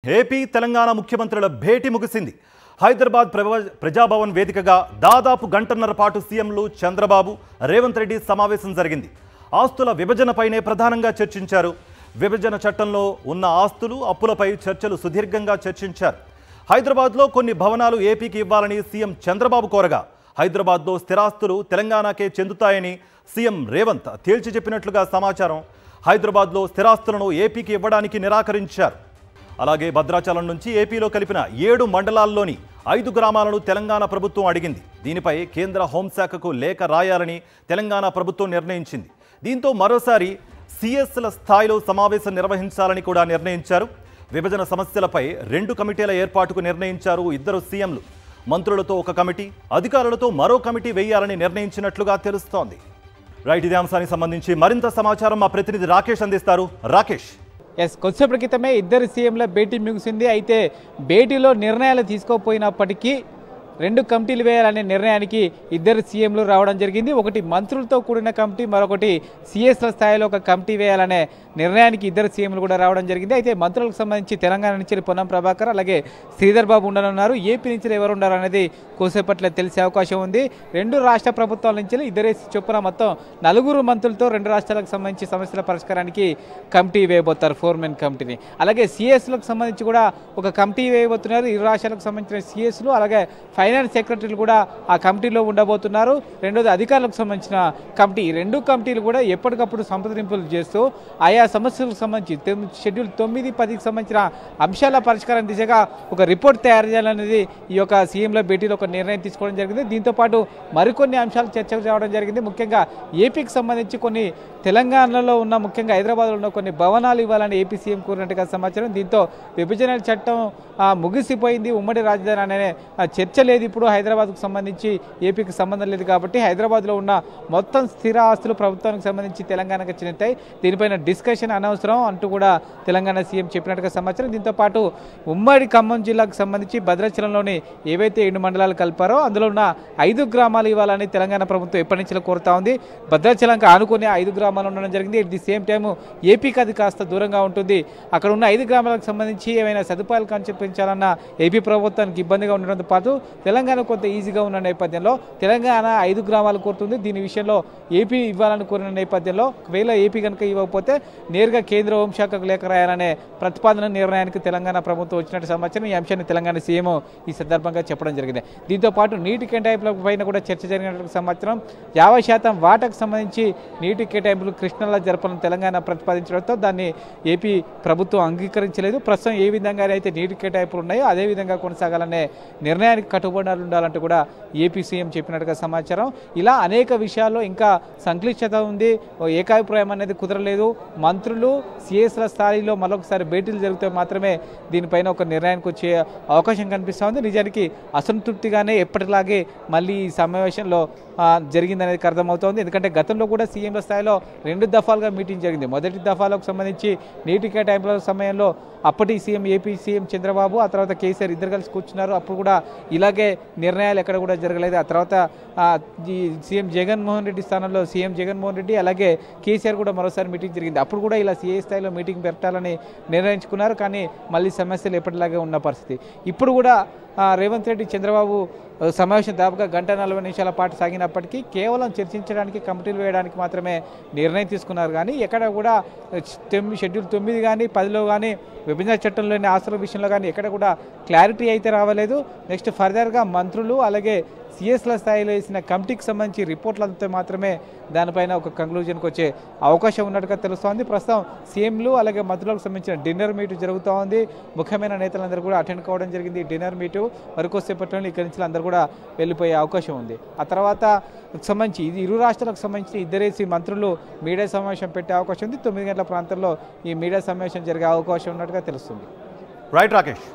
AP Telangana ముఖ్యమంత్రుల భేటీ ముగిసింది. హైదరాబాద్ ప్రజాభవన్ వేదికగా దాదాపు గంటన్నర పాటు సీఎంలు చంద్రబాబు, రేవంత్ రెడ్డి సమావేశం జరిగింది. ఆస్తుల విభజనపైనే ప్రధానంగా చర్చించారు. విభజన చట్టంలో ఉన్న ఆస్తులు, అప్పులపై చర్చలు సుదీర్ఘంగా చర్చించారు. హైదరాబాద్లో కొన్ని భవనాలు ఏపీకి ఇవ్వాలని సీఎం చంద్రబాబు కోరగా, హైదరాబాద్లో స్థిరాస్తులు తెలంగాణకే చెందుతాయని సీఎం రేవంత్ తేల్చి చెప్పినట్లుగా సమాచారం. హైదరాబాద్లో స్థిరాస్తులను ఏపీకి ఇవ్వడానికి నిరాకరించారు. అలాగే భద్రాచలం నుంచి ఏపీలో కలిపిన 7 మండలాల్లోని 5 గ్రామాలను తెలంగాణ ప్రభుత్వం అడిగింది. దీనిపై కేంద్ర హోంశాఖకు లేఖ రాయాలని తెలంగాణ ప్రభుత్వం నిర్ణయించింది. దీంతో మరోసారి సీఎస్ల స్థాయిలో సమావేశం నిర్వహించాలని కూడా నిర్ణయించారు. విభజన సమస్యలపై 2 కమిటీల ఏర్పాటుకు నిర్ణయించారు ఇద్దరు సీఎంలు. మంత్రులతో ఒక కమిటీ, అధికారులతో మరో కమిటీ వేయాలని నిర్ణయించినట్లుగా తెలుస్తోంది. రైట్, ఇదే అంశానికి సంబంధించి మరింత సమాచారం మా ప్రతినిధి రాకేష్ అందిస్తారు. రాకేష్. కొద్దిసేపటి క్రితమే ఇద్దరు సీఎంల భేటీ ముగిసింది. అయితే భేటీలో నిర్ణయాలు తీసుకోపోయినప్పటికీ 2 కమిటీలు వేయాలనే నిర్ణయానికి ఇద్దరు సీఎంలు రావడం జరిగింది. ఒకటి మంత్రులతో కూడిన కమిటీ, మరొకటి సీఎస్ల స్థాయిలో ఒక కమిటీ వేయాలనే నిర్ణయానికి ఇద్దరు సీఎంలు కూడా రావడం జరిగింది. అయితే మంత్రులకు సంబంధించి తెలంగాణ నుంచి పొన్నం ప్రభాకర్, అలాగే శ్రీధర్ బాబు ఉండనున్నారు. ఏపీ నుంచి ఎవరు ఉండాలనేది కోసేపట్లో తెలిసే అవకాశం ఉంది. 2 రాష్ట్ర ప్రభుత్వాల నుంచి ఇద్దరేసి చొప్పున మొత్తం 4 మంత్రులతో 2 రాష్ట్రాలకు సంబంధించి సమస్యల పరిష్కారానికి కమిటీ వేయబోతారు, 4 మెన్ కమిటీని. అలాగే సీఎస్లకు సంబంధించి కూడా ఒక కమిటీ వేయబోతున్నారు. 2 రాష్ట్రాలకు సంబంధించిన సీఎస్లు, అలాగే ఫైనాన్స్ సెక్రటరీలు కూడా ఆ కమిటీలో ఉండబోతున్నారు. రెండోది అధికారులకు సంబంధించిన కమిటీ. ఈ 2 కమిటీలు కూడా ఎప్పటికప్పుడు సంప్రదింపులు చేస్తూ ఆయా సమస్యలకు సంబంధించి షెడ్యూల్ 9, 10కి సంబంధించిన అంశాల పరిష్కారం దిశగా ఒక రిపోర్ట్ తయారు చేయాలనేది ఈ యొక్క సీఎంల భేటీలో ఒక నిర్ణయం తీసుకోవడం జరిగింది. దీంతోపాటు మరికొన్ని అంశాలు చర్చకు రావడం జరిగింది. ముఖ్యంగా ఏపీకి సంబంధించి కొన్ని తెలంగాణలో ఉన్న, ముఖ్యంగా హైదరాబాద్లో ఉన్న కొన్ని భవనాలు ఇవ్వాలని ఏపీ సీఎం కోరినట్టుగా సమాచారం. దీంతో విభజన చట్టం ముగిసిపోయింది, ఉమ్మడి రాజధాని అనే చర్చ లేదు. ఇప్పుడు హైదరాబాద్కు సంబంధించి ఏపీకి సంబంధం లేదు కాబట్టి హైదరాబాద్లో ఉన్న మొత్తం స్థిర ఆస్తులు ప్రభుత్వానికి సంబంధించి తెలంగాణకు చెందుతాయి. దీనిపైన డిస్కషన్ అనవసరం అంటూ కూడా తెలంగాణ సీఎం చెప్పినట్టుగా సమాచారం. దీంతోపాటు ఉమ్మడి ఖమ్మం జిల్లాకు సంబంధించి భద్రాచలంలోని ఏవైతే 7 మండలాలు కలిపారో అందులో ఉన్న 5 గ్రామాలు ఇవ్వాలని తెలంగాణ ప్రభుత్వం ఎప్పటి నుంచో కోరుతా ఉంది. భద్రాచలంకి ఆనుకునే 5 గ్రామాలు ఉండడం జరిగింది. ఎట్ ది సేమ్ టైం ఏపీకి అది కాస్త దూరంగా ఉంటుంది. అక్కడ ఉన్న 5 గ్రామాలకు సంబంధించి ఏమైనా సదుపాయాలు కల్పించాలన్న ఏపీ ప్రభుత్వానికి ఇబ్బందిగా ఉండడంతో పాటు తెలంగాణ కొంత ఈజీగా ఉన్న నేపథ్యంలో తెలంగాణ 5 గ్రామాలు కోరుతుంది. దీని విషయంలో ఏపీ ఇవ్వాలని కోరిన నేపథ్యంలో ఒకవేళ ఏపీ కనుక ఇవ్వకపోతే నేరుగా కేంద్ర హోంశాఖకు లేఖ రాయాలనే ప్రతిపాదన నిర్ణయానికి తెలంగాణ ప్రభుత్వం వచ్చినట్టు సమాచారం. ఈ అంశాన్ని తెలంగాణ సీఎం ఈ సందర్భంగా చెప్పడం జరిగింది. దీంతో పాటు నీటి కేటాయింపుల పైన కూడా చర్చ జరిగినట్టు సమాచారం. 50% వాటాకు సంబంధించి నీటి కేటాయింపులు కృష్ణాలో జరపాలని తెలంగాణ ప్రతిపాదించడంతో దాన్ని ఏపీ ప్రభుత్వం అంగీకరించలేదు. ప్రస్తుతం ఏ విధంగా అయితే నీటి కేటాయింపులు ఉన్నాయో అదే విధంగా కొనసాగాలనే నిర్ణయానికి కట్టుబడి ఉండాలంటూ కూడా ఏపీ సీఎం చెప్పినట్టుగా సమాచారం. ఇలా అనేక విషయాల్లో ఇంకా సంక్లిష్టత ఉంది, ఏకాభిప్రాయం అనేది కుదరలేదు. మంత్రులు సీఎస్ల స్థాయిలో మరొకసారి భేటీలు జరిగితే మాత్రమే దీనిపైన ఒక నిర్ణయానికి వచ్చే అవకాశం కనిపిస్తోంది. నిజానికి అసంతృప్తిగానే ఎప్పటిలాగే మళ్ళీ ఈ సమావేశంలో జరిగిందనేది అర్థమవుతోంది. ఎందుకంటే గతంలో కూడా సీఎంల స్థాయిలో 2 దఫాలుగా మీటింగ్ జరిగింది. మొదటి దఫాలకు సంబంధించి నీటి కేటాయింపుల సమయంలో అప్పటి సీఎం ఏపీ సీఎం చంద్రబాబు, ఆ తర్వాత కేసీఆర్ ఇద్దరు కలిసి కూర్చున్నారు. అప్పుడు కూడా ఇలాగే నిర్ణయాలు ఎక్కడ కూడా జరగలేదు. ఆ తర్వాత సీఎం జగన్మోహన్ రెడ్డి స్థానంలో సీఎం జగన్మోహన్ రెడ్డి, అలాగే కేసీఆర్ కూడా మరోసారి మీటింగ్ జరిగింది. అప్పుడు కూడా ఇలా సీఏ స్థాయిలో మీటింగ్ పెట్టాలని నిర్ణయించుకున్నారు. కానీ మళ్ళీ సమస్యలు ఎప్పటిలాగే ఉన్న పరిస్థితి. ఇప్పుడు కూడా రేవంత్ రెడ్డి, చంద్రబాబు సమావేశం దాదాపుగా 1:40 పాటు సాగినప్పటికీ కేవలం చర్చించడానికి, కమిటీలు వేయడానికి మాత్రమే నిర్ణయం తీసుకున్నారు. కానీ ఎక్కడ కూడా షెడ్యూల్ 9 కానీ 10లో కానీ విభజన చట్టంలోని ఆస్తుల విషయంలో కానీ ఎక్కడ కూడా క్లారిటీ అయితే రావలేదు. నెక్స్ట్ ఫర్దర్గా మంత్రులు అలాగే సీఎస్ల స్థాయిలో వేసిన కమిటీకి సంబంధించి రిపోర్ట్లు అంతే మాత్రమే దానిపైన ఒక కంక్లూజన్కి వచ్చే అవకాశం ఉన్నట్టుగా తెలుస్తోంది. ప్రస్తుతం సీఎంలు అలాగే మంత్రులకు సంబంధించిన డిన్నర్ మీట్ జరుగుతూ ఉంది. ముఖ్యమైన నేతలందరూ కూడా అటెండ్ కావడం జరిగింది. డిన్నర్ మీటు మరికొద్దిసేపట్లో ఇక్కడి నుంచి అందరూ కూడా వెళ్ళిపోయే అవకాశం ఉంది. ఆ తర్వాత సంబంధించి ఇది 2 రాష్ట్రాలకు సంబంధించి ఇద్దరేసి మంత్రులు మీడియా సమావేశం పెట్టే అవకాశం ఉంది. 9 గంటల ప్రాంతంలో ఈ మీడియా సమావేశం జరిగే అవకాశం ఉన్నట్టుగా తెలుస్తుంది. రైట్ రాకేష్.